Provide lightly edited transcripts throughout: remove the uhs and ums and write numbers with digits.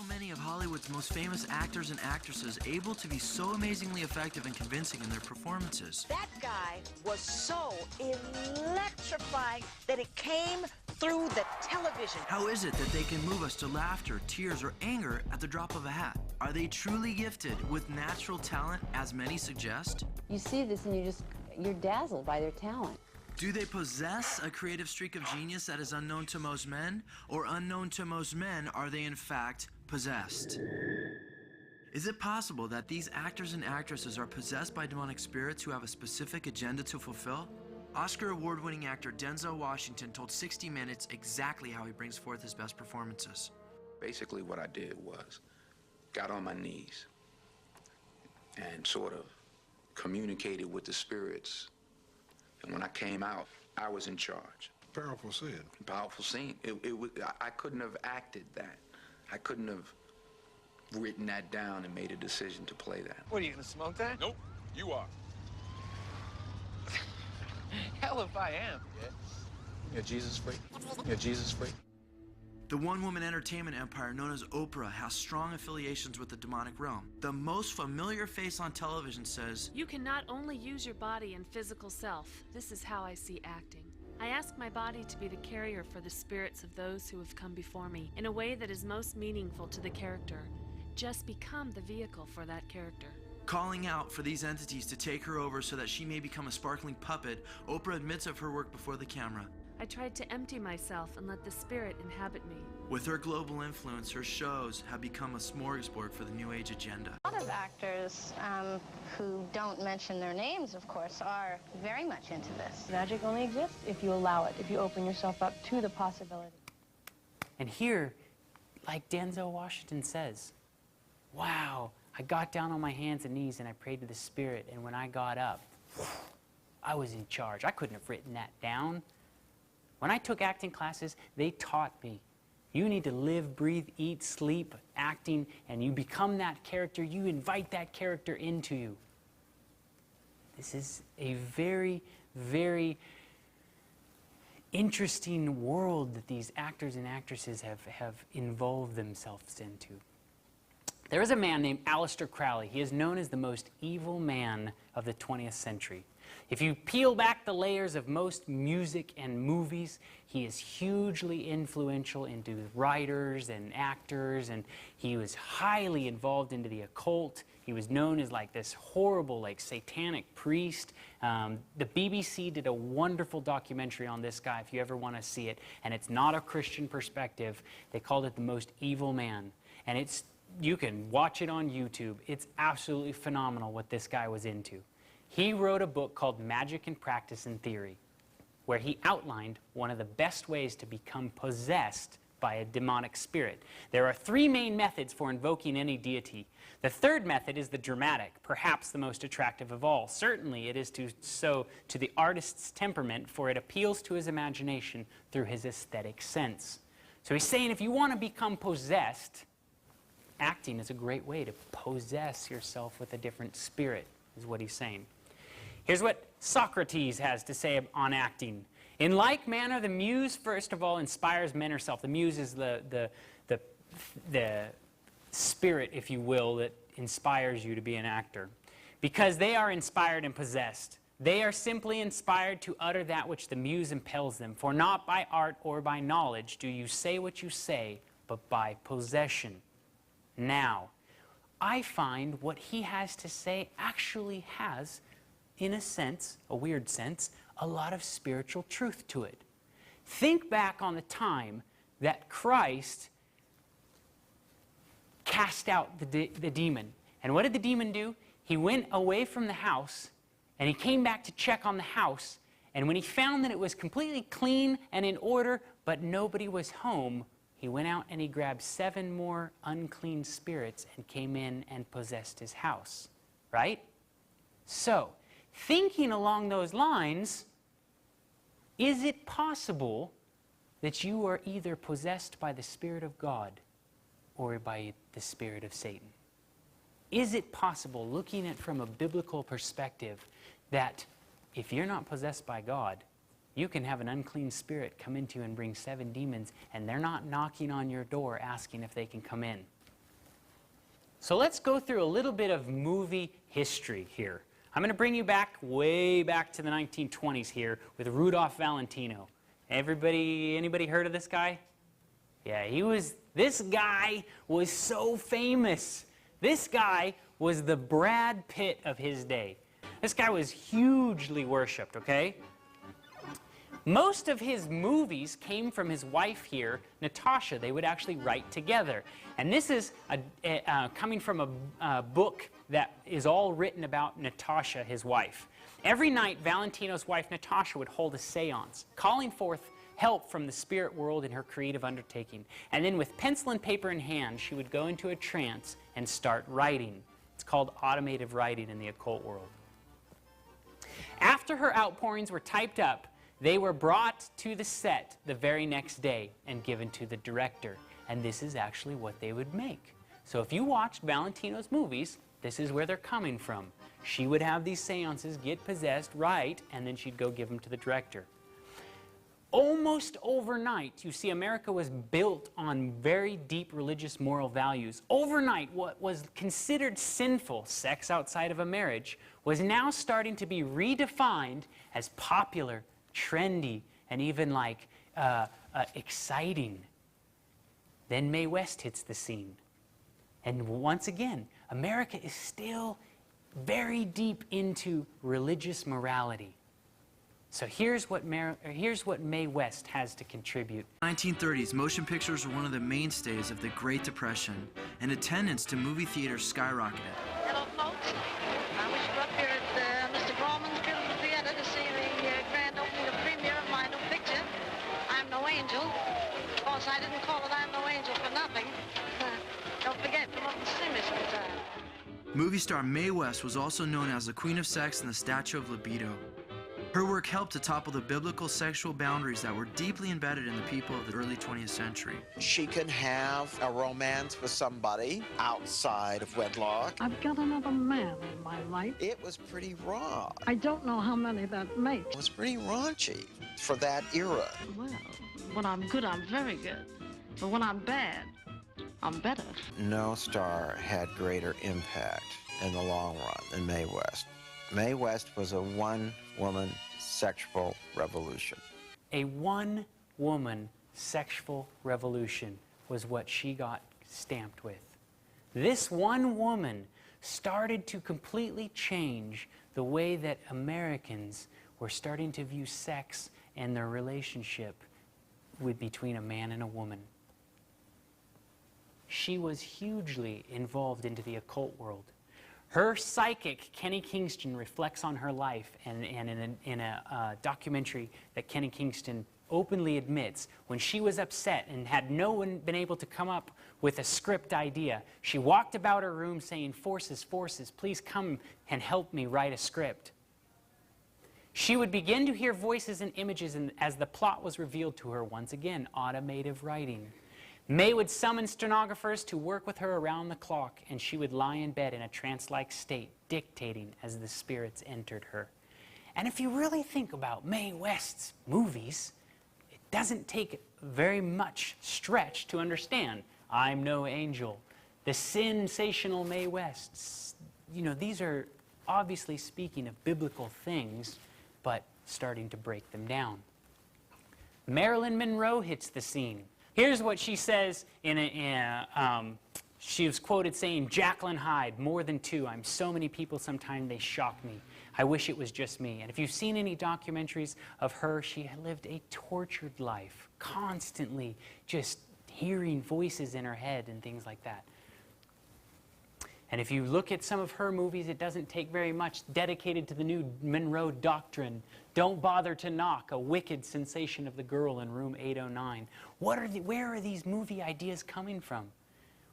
so many of Hollywood's most famous actors and actresses able to be so amazingly effective and convincing in their performances? That guy was so electrifying that it came through the television. How is it that they can move us to laughter, tears, or anger at the drop of a hat? Are they truly gifted with natural talent, as many suggest? You see this and you're dazzled by their talent. Do they possess a creative streak of genius that is unknown to most men? Or unknown to most men, are they in fact possessed? Is it possible that these actors and actresses are possessed by demonic spirits who have a specific agenda to fulfill? Oscar award-winning actor Denzel Washington told 60 Minutes exactly how he brings forth his best performances. Basically what I did was got on my knees and sort of communicated with the spirits. And when I came out, I was in charge. Powerful scene. Powerful scene. I couldn't have acted that. I couldn't have written that down and made a decision to play that. What, are you gonna smoke that? Nope, you are. Hell if I am. Yeah. You're Jesus freak. You're Jesus freak. The one-woman entertainment empire known as Oprah has strong affiliations with the demonic realm. The most familiar face on television says, "You can not only use your body and physical self. This is how I see acting. I ask my body to be the carrier for the spirits of those who have come before me in a way that is most meaningful to the character. Just become the vehicle for that character." Calling out for these entities to take her over so that she may become a sparkling puppet, Oprah admits of her work before the camera. I tried to empty myself and let the spirit inhabit me. With her global influence, her shows have become a smorgasbord for the New Age agenda. A lot of actors who don't mention their names, of course, are very much into this. Magic only exists if you allow it, if you open yourself up to the possibility. And here, like Denzel Washington says, wow, I got down on my hands and knees and I prayed to the Spirit, and when I got up, I was in charge. I couldn't have written that down. When I took acting classes, they taught me, you need to live, breathe, eat, sleep, acting, and you become that character. You invite that character into you. This is a very, very interesting world that these actors and actresses have involved themselves into. There is a man named Aleister Crowley. He is known as the most evil man of the 20th century. If you peel back the layers of most music and movies, he is hugely influential into writers and actors, and he was highly involved into the occult. He was known as like this horrible, like satanic priest. The BBC did a wonderful documentary on this guy if you ever want to see it, and it's not a Christian perspective. They called it The Most Evil Man, and you can watch it on YouTube. It's absolutely phenomenal what this guy was into. He wrote a book called Magic in Practice and Theory, where he outlined one of the best ways to become possessed by a demonic spirit. There are three main methods for invoking any deity. The third method is the dramatic, perhaps the most attractive of all. Certainly it is to the artist's temperament, for it appeals to his imagination through his aesthetic sense. So he's saying if you want to become possessed, acting is a great way to possess yourself with a different spirit, is what he's saying. Here's what Socrates has to say on acting. In like manner, the muse, first of all, inspires men herself. The muse is the spirit, if you will, that inspires you to be an actor. Because they are inspired and possessed. They are simply inspired to utter that which the muse impels them. For not by art or by knowledge do you say what you say, but by possession. Now, I find what he has to say actually has, in a sense, a weird sense, a lot of spiritual truth to it. Think back on the time that Christ cast out the demon. And what did the demon do? He went away from the house, and he came back to check on the house. And when he found that it was completely clean and in order, but nobody was home, he went out and he grabbed 7 more unclean spirits and came in and possessed his house, right? So, thinking along those lines, is it possible that you are either possessed by the Spirit of God or by the spirit of Satan? Is it possible, looking at it from a biblical perspective, that if you're not possessed by God, you can have an unclean spirit come into you and bring 7 demons, and they're not knocking on your door asking if they can come in? So let's go through a little bit of movie history here. I'm going to bring you back, way back to the 1920s here with Rudolph Valentino. Anybody heard of this guy? Yeah, this guy was so famous. This guy was the Brad Pitt of his day. This guy was hugely worshipped, okay? Most of his movies came from his wife here, Natasha. They would actually write together. And this is coming from a book that is all written about Natasha, his wife. Every night, Valentino's wife, Natasha, would hold a seance, calling forth help from the spirit world in her creative undertaking. And then with pencil and paper in hand, she would go into a trance and start writing. It's called automated writing in the occult world. After her outpourings were typed up, they were brought to the set the very next day and given to the director. And this is actually what they would make. So if you watched Valentino's movies, this is where they're coming from. She would have these seances, get possessed, write, and then she'd go give them to the director. Almost overnight, you see, America was built on very deep religious moral values. Overnight, what was considered sinful, sex outside of a marriage, was now starting to be redefined as popular, trendy, and even like exciting. Then Mae West hits the scene. And once again, America is still very deep into religious morality. So here's what Mae West has to contribute. 1930s, motion pictures were one of the mainstays of the Great Depression, and attendance to movie theaters skyrocketed. Hello, folks. I wish you were up here at Mr. Grauman's Beautiful Theater to see the grand opening of premiere of my new picture, I'm No Angel. Of course, I didn't call it I'm No Angel for nothing. Don't forget, come up and see me sometime. Movie star Mae West was also known as the Queen of Sex and the Statue of Libido. Her work helped to topple the biblical sexual boundaries that were deeply embedded in the people of the early 20th century. She can have a romance with somebody outside of wedlock. I've got another man in my life. It was pretty raw. I don't know how many that makes. It was pretty raunchy for that era. Well, when I'm good, I'm very good. But when I'm bad, I'm better. No star had greater impact in the long run than Mae West. Mae West was a one-woman sexual revolution. A one-woman sexual revolution was what she got stamped with. This one woman started to completely change the way that Americans were starting to view sex and their relationship between a man and a woman. She was hugely involved into the occult world. Her psychic, Kenny Kingston, reflects on her life, and in a documentary that Kenny Kingston openly admits, when she was upset and had no one been able to come up with a script idea, she walked about her room saying, "Forces, forces, please come and help me write a script." She would begin to hear voices and images as the plot was revealed to her. Once again, automated writing. Mae would summon stenographers to work with her around the clock, and she would lie in bed in a trance-like state, dictating as the spirits entered her. And if you really think about Mae West's movies, it doesn't take very much stretch to understand I'm No Angel, the sensational Mae West. You know, these are obviously speaking of biblical things, but starting to break them down. Marilyn Monroe hits the scene. Here's what she says she was quoted saying, "Jacqueline Hyde, more than two. I'm so many people, sometimes they shock me. I wish it was just me." And if you've seen any documentaries of her, she had lived a tortured life, constantly just hearing voices in her head and things like that. And if you look at some of her movies, it doesn't take very much, dedicated to the new Monroe Doctrine. Don't Bother to Knock, a wicked sensation of the girl in room 809. Where are these movie ideas coming from?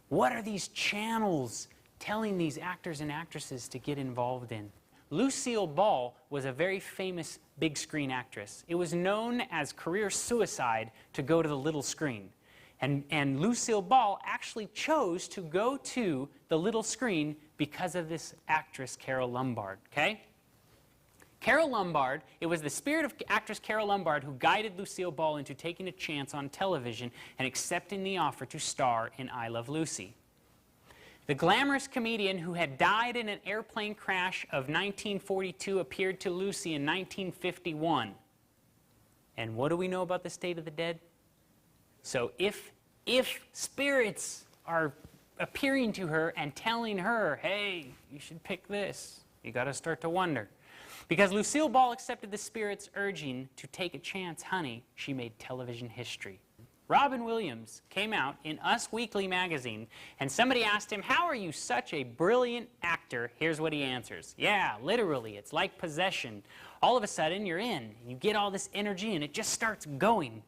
What are these channels telling these actors and actresses to get involved in? Lucille Ball was a very famous big screen actress. It was known as career suicide to go to the little screen. And Lucille Ball actually chose to go to the little screen because of this actress, Carole Lombard, okay? Carole Lombard, it was the spirit of actress Carole Lombard who guided Lucille Ball into taking a chance on television and accepting the offer to star in I Love Lucy. The glamorous comedian who had died in an airplane crash of 1942 appeared to Lucy in 1951. And what do we know about the state of the dead? So if spirits are appearing to her and telling her, hey, you should pick this, you got to start to wonder. Because Lucille Ball accepted the spirit's urging to take a chance, honey, she made television history. Robin Williams came out in Us Weekly magazine, and somebody asked him, how are you such a brilliant actor? Here's what he answers. Yeah, literally, it's like possession. All of a sudden, you're in. You get all this energy, and it just starts going.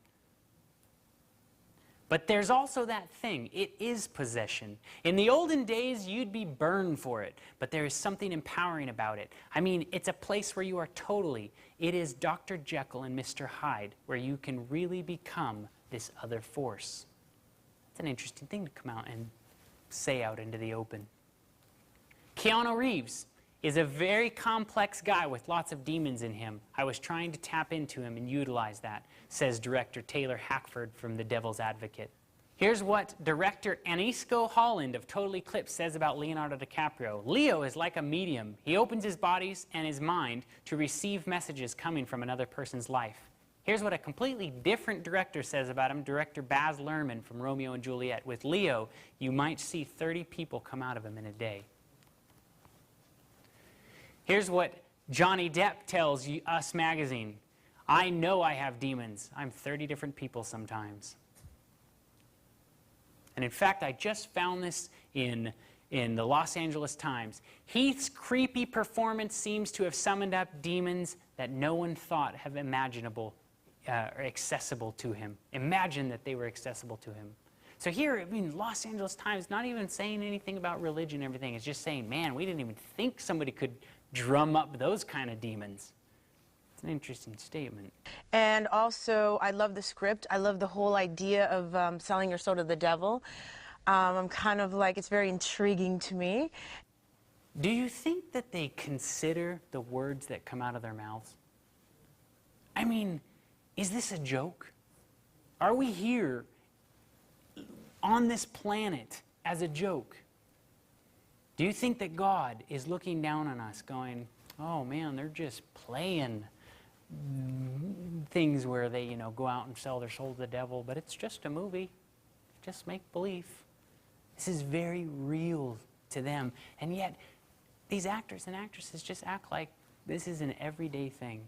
But there's also that thing. It is possession. In the olden days, you'd be burned for it, but there is something empowering about it. I mean, it's a place where you are totally. It is Dr. Jekyll and Mr. Hyde, where you can really become this other force. It's an interesting thing to come out and say out into the open. Keanu Reeves is a very complex guy with lots of demons in him. I was trying to tap into him and utilize that, says director Taylor Hackford from The Devil's Advocate. Here's what director Anisco Holland of Total Eclipse says about Leonardo DiCaprio. Leo is like a medium. He opens his body and his mind to receive messages coming from another person's life. Here's what a completely different director says about him, director Baz Luhrmann from Romeo and Juliet. With Leo, you might see 30 people come out of him in a day. Here's what Johnny Depp tells Us magazine. I know I have demons. I'm 30 different people sometimes. And in fact, I just found this in the Los Angeles Times. Heath's creepy performance seems to have summoned up demons that no one thought have imaginable or accessible to him. Imagine that they were accessible to him. So here, I mean, Los Angeles Times, not even saying anything about religion and everything. It's just saying, man, we didn't even think somebody could drum up those kind of demons. It's an interesting statement. And also, I love the script. I love the whole idea of selling your soul to the devil. I'm kind of like, it's very intriguing to me. Do you think that they consider the words that come out of their mouths? I mean, is this a joke? Are we here on this planet as a joke? Do you think that God is looking down on us going, oh man, they're just playing things where they, go out and sell their soul to the devil, but it's just a movie, just make believe. This is very real to them, and yet these actors and actresses just act like this is an everyday thing.